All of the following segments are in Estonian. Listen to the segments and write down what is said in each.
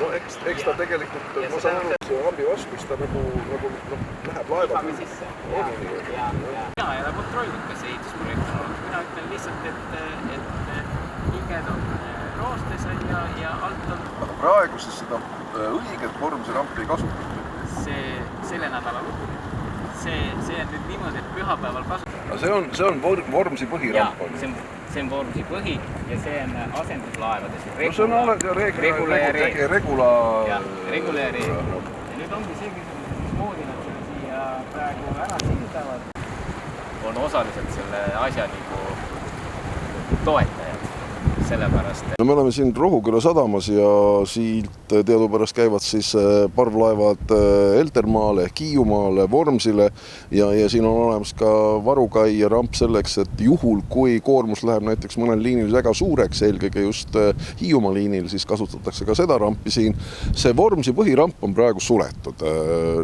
No eks ta tegelikult, ma saan aru, see rambi vastus, ta nagu läheb laeva sisse. Mina ei ole kontrollinud, kas ehitusprojekt on olnud. Mina ütlen lihtsalt, et hinged on roostes ja alt on... Aga praegu siis seda õiget vormsi rampi ei kasuta? Selle nädala lugu. See on nüüd niimoodi, et pühapäeval kasutada. See on vormsi põhiramp on? See on vormsi põhi ja see on asenduslaevades. No see on Regula ja Regula ja Reeg. Ja nüüd ongi see küsimus, mismoodi nad selle siia praegu ära sildavad. On osaliselt selle asja nagu toetajad, sellepärast. No me oleme siin Rohuküla sadamas ja siit teadupärast käivad siis parvlaevad Eltermaale, Hiiumaale, Vormsile ja siin on olemas ka varukai ja ramp selleks, et juhul, kui koormus läheb näiteks mõnel liinil väga suureks, eelkõige just Hiiumaa liinil, siis kasutatakse ka seda rampi siin. See Vormsi põhiramp on praegu suletud.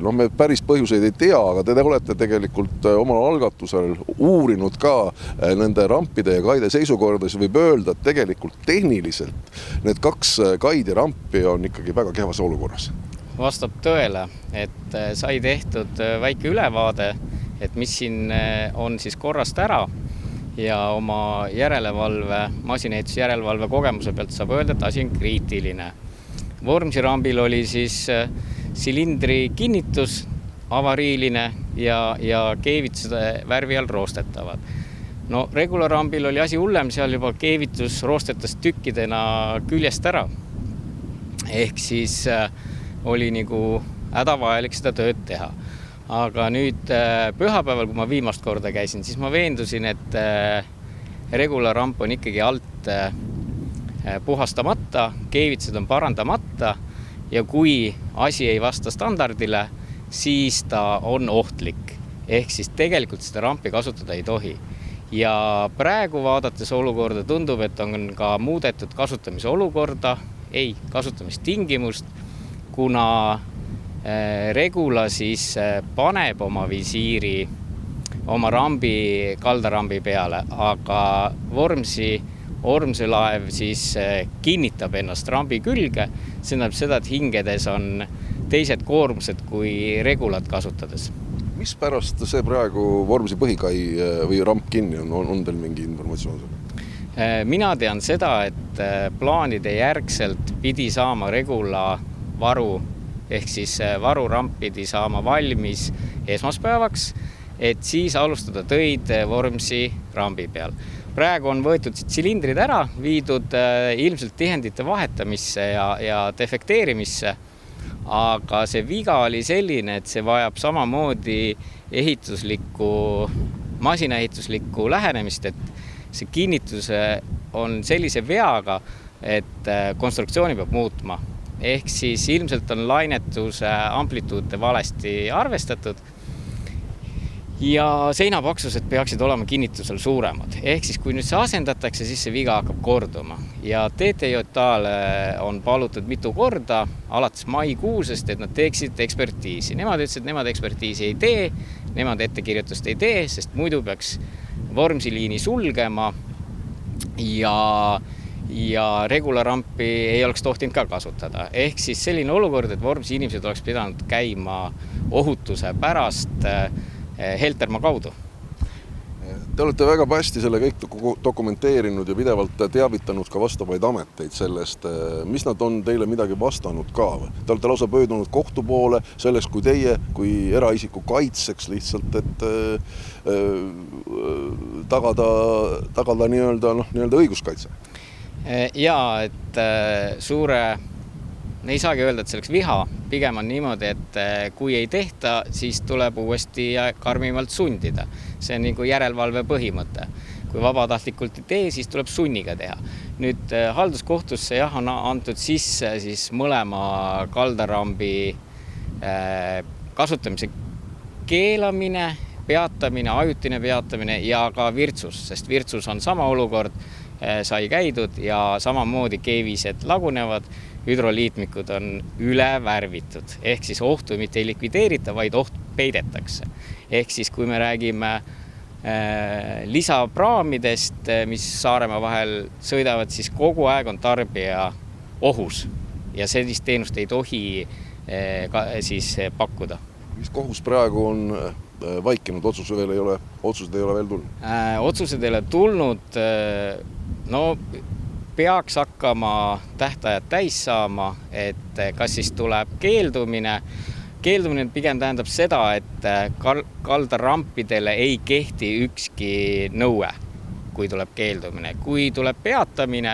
No me päris põhjuseid ei tea, aga te olete tegelikult omal algatusel uurinud ka nende rampide ja kaide seisukordas. Võib öelda, et tegelikult tehniliselt need kaks kaid ja rampi on ikkagi väga kehvas olukorras. Vastab tõele, et sai tehtud väike ülevaade, et mis siin on siis korrast ära ja oma masinaehitusjärelevalve kogemuse pealt saab öelda, et asi on kriitiline. Vormsi rambil oli siis silindri kinnitus avariiline ja keevitused värvi all roostetavad. No Regula rambil oli asi hullem, seal juba keevitus roostetas tükkidena küljest ära. Ehk siis oli nagu hädavajalik seda tööd teha. Aga nüüd pühapäeval, kui ma viimast korda käisin, siis ma veendusin, et Regula ramp on ikkagi alt puhastamata, keevitused on parandamata ja kui asi ei vasta standardile, siis ta on ohtlik. Ehk siis tegelikult seda rampi kasutada ei tohi. Ja praegu vaadates olukorda tundub, et on ka muudetud kasutamise olukorda, kasutamistingimust, kuna Regula siis paneb oma visiiri oma kaldarambi peale, aga Vormsi laev siis kinnitab ennast rambi külge. See näeb seda, et hingedes on teised koormused kui Regulat kasutades. Mis pärast see praegu Vormsi põhikai või ramp kinni on teil mingi informatsioon? Mina tean seda, et plaanide järgselt pidi saama Regula varu, ehk siis varuramp pidi saama valmis esmaspäevaks, et siis alustada töid Vormsi rambi peal. Praegu on võetud silindrid ära, viidud ilmselt tihendite vahetamisse ja defekteerimisse, aga see viga oli selline, et see vajab samamoodi masinaehituslikku lähenemist, et see kinnitus on sellise veaga, et konstruktsiooni peab muutma. Ehk siis ilmselt on lainetuse amplituude valesti arvestatud ja seinapaksused peaksid olema kinnitusel suuremad. Ehk siis kui nüüd see asendatakse, siis see viga hakkab korduma. Ja TTJale on palutud mitu korda alates maikuusest, et nad teeksid ekspertiisi. Nemad ütlesid, et nemad ekspertiisi ei tee, nemad ettekirjutust ei tee, sest muidu peaks Vormsi liini sulgema ja Regula rampi ei oleks tohtinud ka kasutada. Ehk siis selline olukord, et Vormsi inimesed oleks pidanud käima ohutuse pärast Heltermaa kaudu. Te olete väga hästi selle kõik dokumenteerinud ja pidevalt teavitanud ka vastavaid ameteid sellest, mis nad on teile midagi vastanud ka. Te olete lausa pöördunud kohtu poole sellest, kui teie, kui eraisiku kaitseks lihtsalt, et tagada nii-öelda õiguskaitse. Jaa, et ei saagi öelda, et selleks viha. Pigem on niimoodi, et kui ei tehta, siis tuleb uuesti karmimalt sundida. See on nagu järelevalve põhimõte. Kui vabatahtlikult ei tee, siis tuleb sunniga teha. Nüüd halduskohtusse on antud sisse siis mõlema kaldarambi kasutamise keelamine, peatamine, ajutine peatamine ja ka virtsus, sest virtsus on sama olukord, sai käidud ja samamoodi keevised lagunevad, hüdroliitmikud on üle värvitud. Ehk siis ohtu mitte ei likvideerita, vaid oht peidetakse. Ehk siis kui me räägime lisapraamidest, mis Saaremaa vahel sõidavad, siis kogu aeg on tarbija ohus ja sellist teenust ei tohi siis pakkuda. Mis kohus praegu on vaikinud, otsused ei ole veel tulnud? Otsused ei ole tulnud, no peaks hakkama tähtajad täis saama, et kas siis tuleb keeldumine. Keeldumine pigem tähendab seda, et kaldarampidele ei kehti ükski nõue, kui tuleb keeldumine. Kui tuleb peatamine,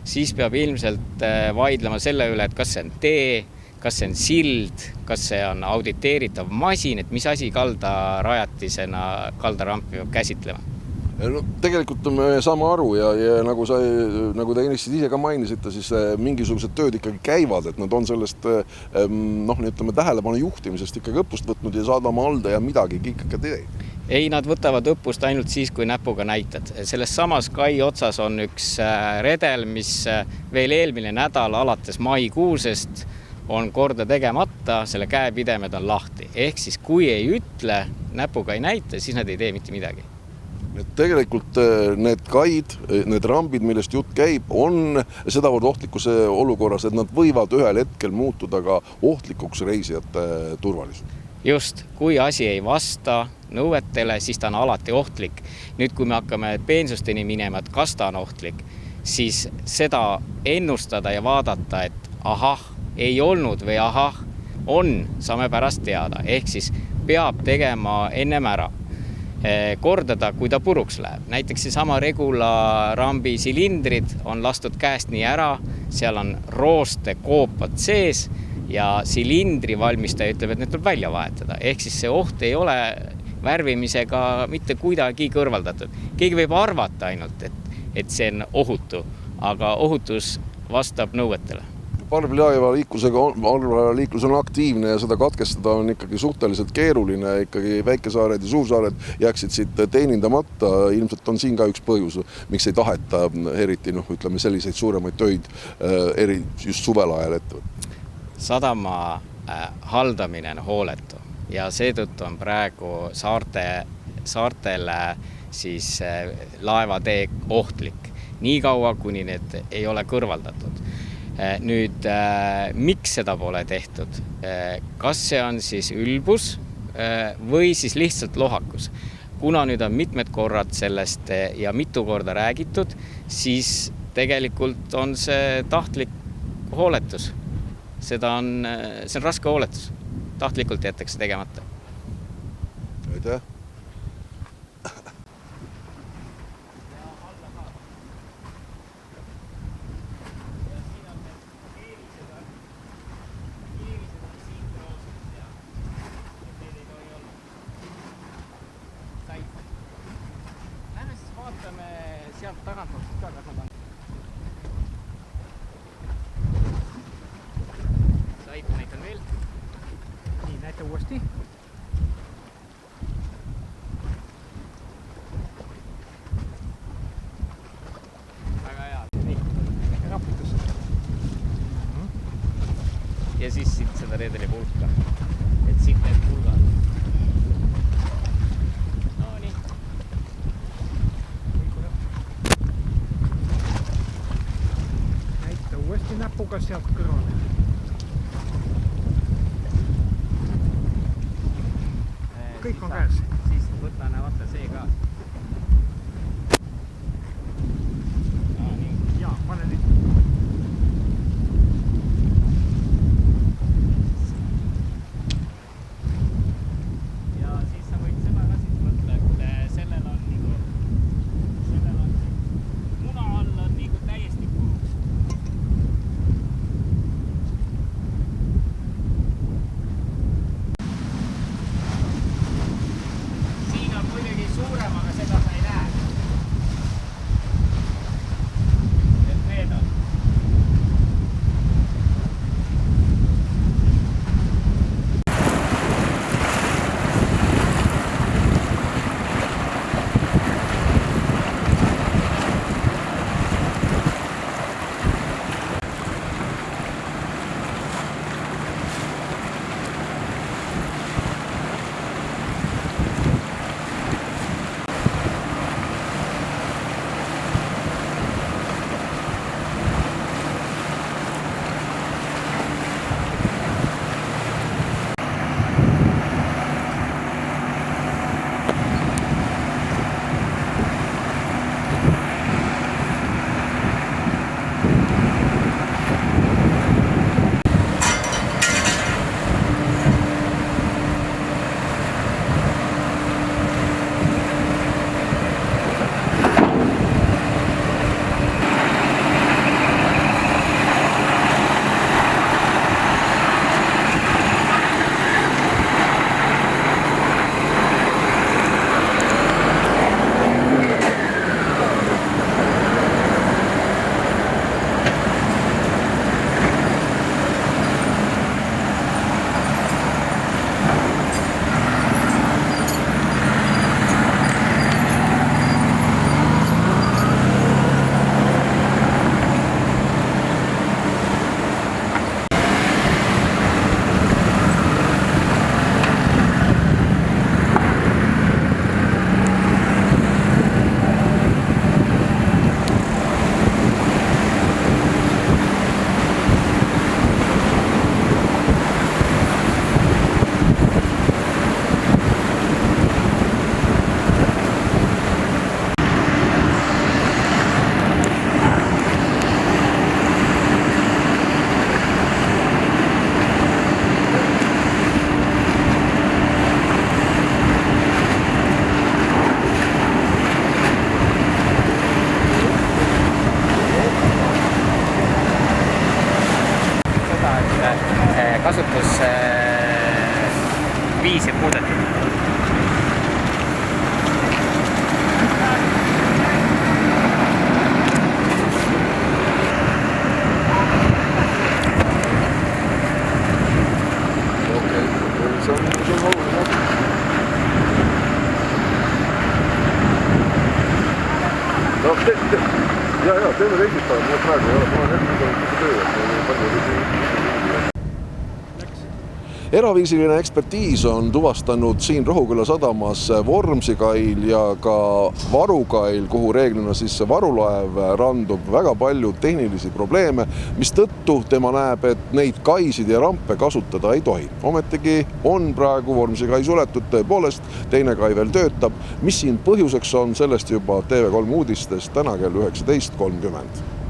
siis peab ilmselt vaidlema selle üle, et kas see on tee, kas see on sild, kas see on auditeeritav masin, et mis asi kaldarajatisena kaldarampi peab käsitlema. No, tegelikult me saame aru ja nagu te ise ka mainisite, siis mingisugused tööd ikkagi käivad, et nad on sellest tähelepanu juhtimisest ikkagi õppust võtnud ja saadama alda ja midagi ikkagi teeb. Ei, nad võtavad õppust ainult siis, kui näpuga näitad. Selles samas kai otsas on üks redel, mis veel eelmine nädal alates maikuusest on korda tegemata, selle käepidemed on lahti. Ehk siis kui ei ütle, näpuga ei näita, siis nad ei tee mitte midagi. Tegelikult need kaid, need rambid, millest jutt käib, on sedavõrd ohtlikus olukorras, et nad võivad ühel hetkel muutuda ka ohtlikuks reisijate turvalisus. Just, kui asi ei vasta nõuetele, siis ta on alati ohtlik. Nüüd, kui me hakkame peensusteni minema, et kas ta on ohtlik, siis seda ennustada ja vaadata, et ahah, ei olnud või ahah, on, saame pärast teada. Ehk siis peab tegema ennem ära. Kordada, kui ta puruks läheb. Näiteks seesama Regula rambi silindrid on lastud käest nii ära, seal on rooste koopad sees ja silindri valmistaja ütleb, et need tuleb välja vahetada. Ehk siis see oht ei ole värvimisega mitte kuidagi kõrvaldatud. Keegi võib arvata ainult, et see on ohutu, aga ohutus vastab nõuetele. Parvlaevaliiklus on aktiivne ja seda katkestada on ikkagi suhteliselt keeruline, ikkagi väikesaared ja suursaared jääksid siit teenindamata. Ilmselt on siin ka üks põhjus, miks ei taheta eriti selliseid suuremaid töid just suvel ajal ette võtta. Sadama haldamine on hooletu ja seetõttu on praegu saartele siis laevatee ohtlik, nii kaua, kuni need ei ole kõrvaldatud. Nüüd, miks seda pole tehtud? Kas see on siis ülbus või siis lihtsalt lohakus? Kuna nüüd on mitmed korrad sellest ja mitu korda räägitud, siis tegelikult on see tahtlik hooletus. See on raske hooletus. Tahtlikult jätakse tegemata. Aitäh! Vaatame sealt tagantmaksust ka, kas nad on. Said, näitan veel. Nii, näita uuesti. Väga hea. Nii, raputus. Ja siis siit seda redeli pulka. Et siit need pulgad. Uuesti näpuga sealt kõrvale. Kõik on käes. Siis võtame vaata see ka. Jaa, pane nüüd. Ja siis sa võid seda ka siit võtta, et sellel on muna all on täiesti puruks. Siin on muidugi suurem, aga seda sa ei näe. Et need on. ekspertiisi muudetud. See on oluline. No, teeme teisipäeval, ma praegu ei ole, ma olen hetkel töö, Eraviisiline ekspertiis on tuvastanud siin Rohuküla sadamas Vormsi kail ja ka varukail, kuhu reeglina siis varulaev randub, väga palju tehnilisi probleeme, mis tõttu tema näeb, et neid kaisid ja rampe kasutada ei tohi. Ometigi on praegu Vormsi kai suletud tõepoolest, teine kai veel töötab. Mis siin põhjuseks on, sellest juba TV3 uudistes täna kell 19.30.